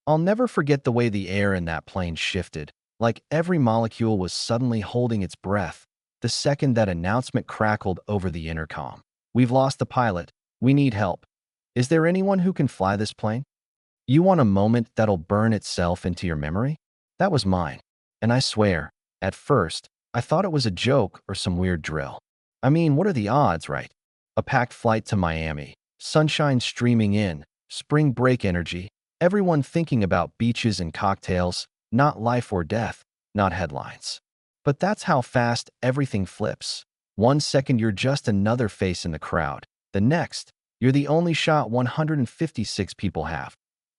I'll never forget the way the air in that plane shifted, like every molecule was suddenly holding its breath, the second that announcement crackled over the intercom. We've lost the pilot. We need help. Is there anyone who can fly this plane? You want a moment that'll burn itself into your memory? That was mine. And I swear, at first, I thought it was a joke or some weird drill. I mean, what are the odds, right? A packed flight to Miami, sunshine streaming in, spring break energy, everyone thinking about beaches and cocktails, not life or death, not headlines. But that's how fast everything flips. One second you're just another face in the crowd. The next, you're the only shot 156 people have.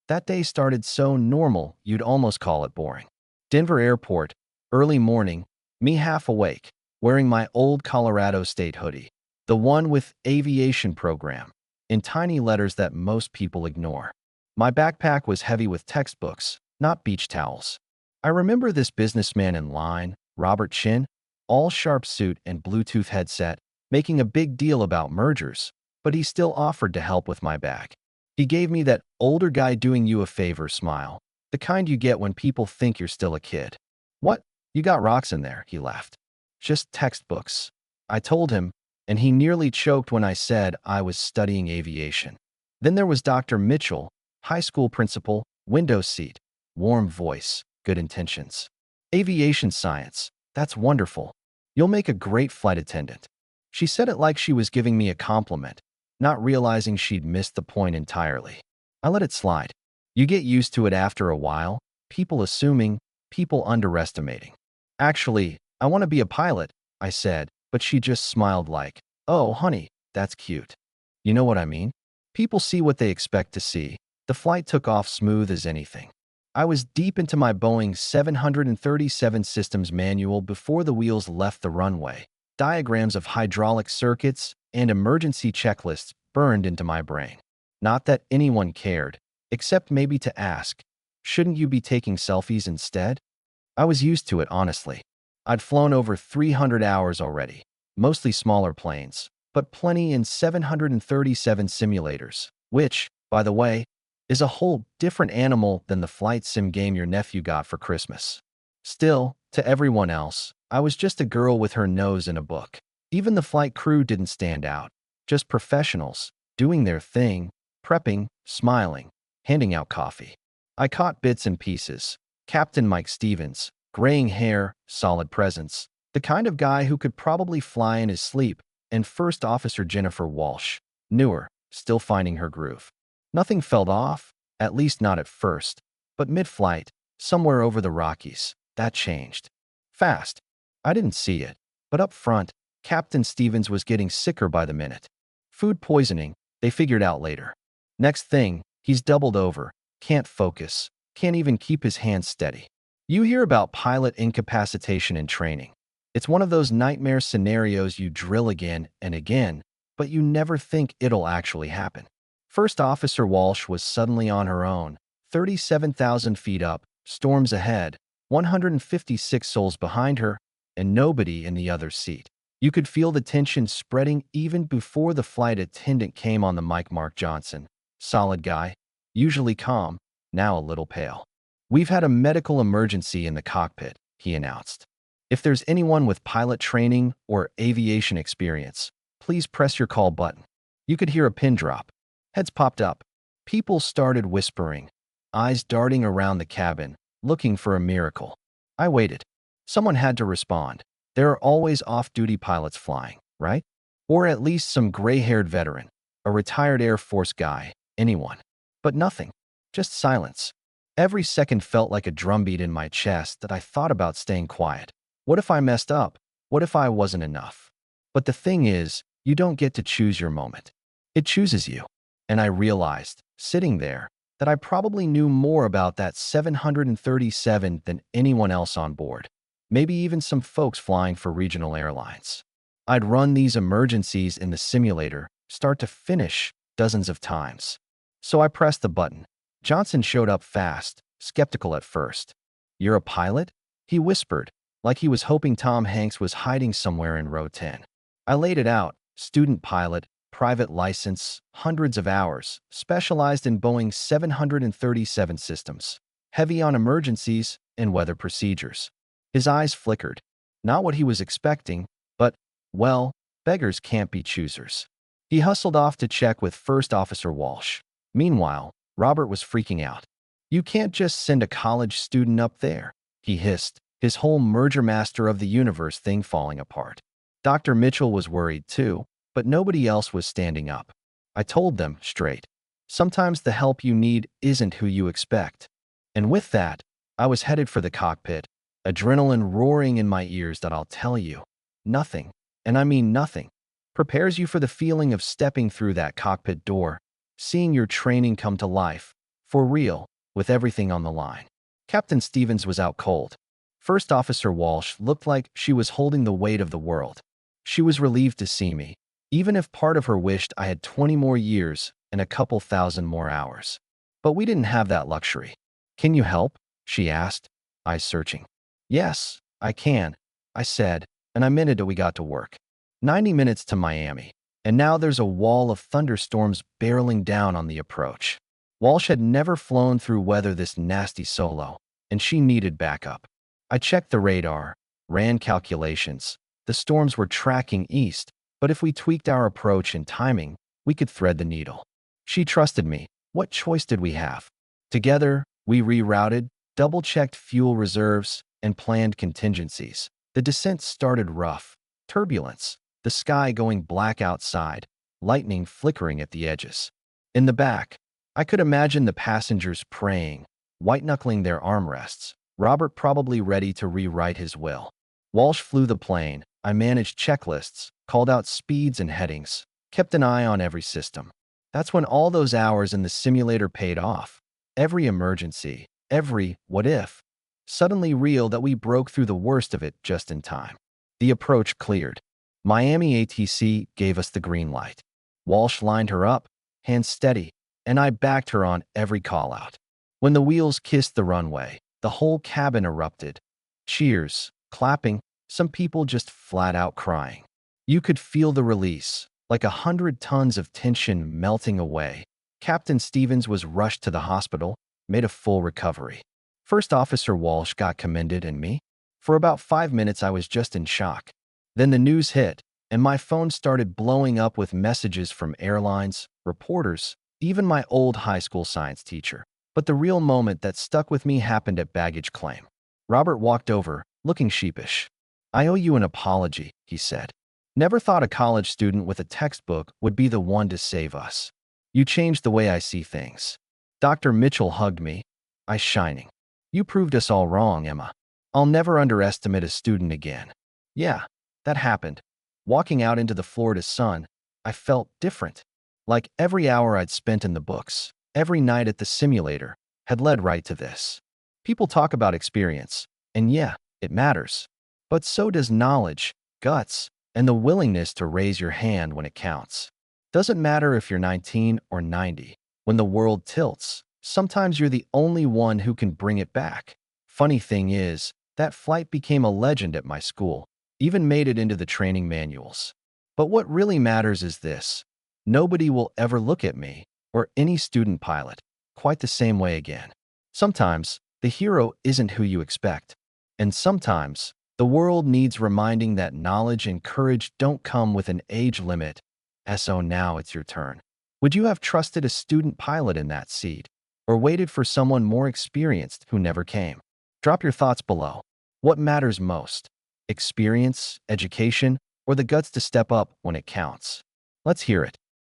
That day started so normal, you'd almost call it boring. Denver Airport, early morning, me half awake, wearing my old Colorado State hoodie, the one with aviation program, in tiny letters that most people ignore. My backpack was heavy with textbooks, not beach towels. I remember this businessman in line, Robert Chin, all sharp suit and Bluetooth headset, making a big deal about mergers, but he still offered to help with my bag. He gave me that older guy doing you a favor smile, the kind you get when people think you're still a kid. What? You got rocks in there, he laughed. Just textbooks. I told him, and he nearly choked when I said I was studying aviation. Then there was Dr. Mitchell, high school principal, window seat, warm voice, good intentions. Aviation science, that's wonderful. You'll make a great flight attendant. She said it like she was giving me a compliment, not realizing she'd missed the point entirely. I let it slide. You get used to it after a while, people assuming, people underestimating. Actually, I want to be a pilot, I said, but she just smiled like, oh, honey, that's cute. You know what I mean? People see what they expect to see. The flight took off smooth as anything. I was deep into my Boeing 737 systems manual before the wheels left the runway. Diagrams of hydraulic circuits and emergency checklists burned into my brain. Not that anyone cared, except maybe to ask, shouldn't you be taking selfies instead? I was used to it, honestly. I'd flown over 300 hours already, mostly smaller planes, but plenty in 737 simulators, which, by the way, is a whole different animal than the flight sim game your nephew got for Christmas. Still, to everyone else, I was just a girl with her nose in a book. Even the flight crew didn't stand out, just professionals, doing their thing, prepping, smiling, handing out coffee. I caught bits and pieces. Captain Mike Stevens, graying hair, solid presence, the kind of guy who could probably fly in his sleep, and First Officer Jennifer Walsh, newer, still finding her groove. Nothing felt off, at least not at first, but mid-flight, somewhere over the Rockies, that changed. Fast. I didn't see it, but up front, Captain Stevens was getting sicker by the minute. Food poisoning, they figured out later. Next thing, he's doubled over, can't focus, can't even keep his hands steady. You hear about pilot incapacitation in training. It's one of those nightmare scenarios you drill again and again, but you never think it'll actually happen. First Officer Walsh was suddenly on her own, 37,000 feet up, storms ahead, 156 souls behind her, and nobody in the other seat. You could feel the tension spreading even before the flight attendant came on the mic. Mark Johnson, solid guy, usually calm, now a little pale. We've had a medical emergency in the cockpit, he announced. If there's anyone with pilot training or aviation experience, please press your call button. You could hear a pin drop. Heads popped up. People started whispering, eyes darting around the cabin, looking for a miracle. I waited. Someone had to respond. There are always off-duty pilots flying, right? Or at least some gray-haired veteran, a retired Air Force guy, anyone. But nothing. Just silence. Every second felt like a drumbeat in my chest that I thought about staying quiet. What if I messed up? What if I wasn't enough? But the thing is, you don't get to choose your moment. It chooses you. And I realized, sitting there, that I probably knew more about that 737 than anyone else on board. Maybe even some folks flying for regional airlines. I'd run these emergencies in the simulator, start to finish, dozens of times. So I pressed the button. Johnson showed up fast, skeptical at first. "You're a pilot?" he whispered, like he was hoping Tom Hanks was hiding somewhere in row 10. I laid it out, student pilot, private license, hundreds of hours, specialized in Boeing 737 systems, heavy on emergencies and weather procedures. His eyes flickered. Not what he was expecting, but, well, beggars can't be choosers. He hustled off to check with First Officer Walsh. Meanwhile, Robert was freaking out. "You can't just send a college student up there," he hissed, his whole merger master of the universe thing falling apart. Dr. Mitchell was worried too, but nobody else was standing up. I told them straight. Sometimes the help you need isn't who you expect. And with that, I was headed for the cockpit, adrenaline roaring in my ears that I'll tell you. Nothing, and I mean nothing, prepares you for the feeling of stepping through that cockpit door, seeing your training come to life, for real, with everything on the line. Captain Stevens was out cold. First Officer Walsh looked like she was holding the weight of the world. She was relieved to see me, even if part of her wished I had 20 more years and a couple thousand more hours. But we didn't have that luxury. "Can you help?" she asked, eyes searching. "Yes, I can," I said, and I meant it till we got to work. 90 minutes to Miami, and now there's a wall of thunderstorms barreling down on the approach. Walsh had never flown through weather this nasty solo, and she needed backup. I checked the radar, ran calculations. The storms were tracking east, but if we tweaked our approach and timing, we could thread the needle. She trusted me. What choice did we have? Together, we rerouted, double-checked fuel reserves, and planned contingencies. The descent started rough. Turbulence, the sky going black outside, lightning flickering at the edges. In the back, I could imagine the passengers praying, white-knuckling their armrests, Robert probably ready to rewrite his will. Walsh flew the plane. I managed checklists, called out speeds and headings, kept an eye on every system. That's when all those hours in the simulator paid off. Every emergency, every what if, suddenly real that we broke through the worst of it just in time. The approach cleared. Miami ATC gave us the green light. Walsh lined her up, hands steady, and I backed her on every call-out. When the wheels kissed the runway, the whole cabin erupted. Cheers, clapping, some people just flat out crying. You could feel the release, like 100 tons of tension melting away. Captain Stevens was rushed to the hospital, made a full recovery. First Officer Walsh got commended, and me? For about 5 minutes I was just in shock. Then the news hit, and my phone started blowing up with messages from airlines, reporters, even my old high school science teacher. But the real moment that stuck with me happened at baggage claim. Robert walked over, looking sheepish. "I owe you an apology," he said. "Never thought a college student with a textbook would be the one to save us. You changed the way I see things." Dr. Mitchell hugged me, eyes shining. "You proved us all wrong, Emma. I'll never underestimate a student again." Yeah, that happened. Walking out into the Florida sun, I felt different. Like every hour I'd spent in the books, every night at the simulator, had led right to this. People talk about experience, and yeah, it matters. But so does knowledge, guts, and the willingness to raise your hand when it counts. Doesn't matter if you're 19 or 90. When the world tilts, sometimes you're the only one who can bring it back. Funny thing is, that flight became a legend at my school, even made it into the training manuals. But what really matters is this. Nobody will ever look at me, or any student pilot, quite the same way again. Sometimes, the hero isn't who you expect. And sometimes, the world needs reminding that knowledge and courage don't come with an age limit. So now it's your turn. Would you have trusted a student pilot in that seat, or waited for someone more experienced who never came? Drop your thoughts below. What matters most? Experience, education, or the guts to step up when it counts? Let's hear it.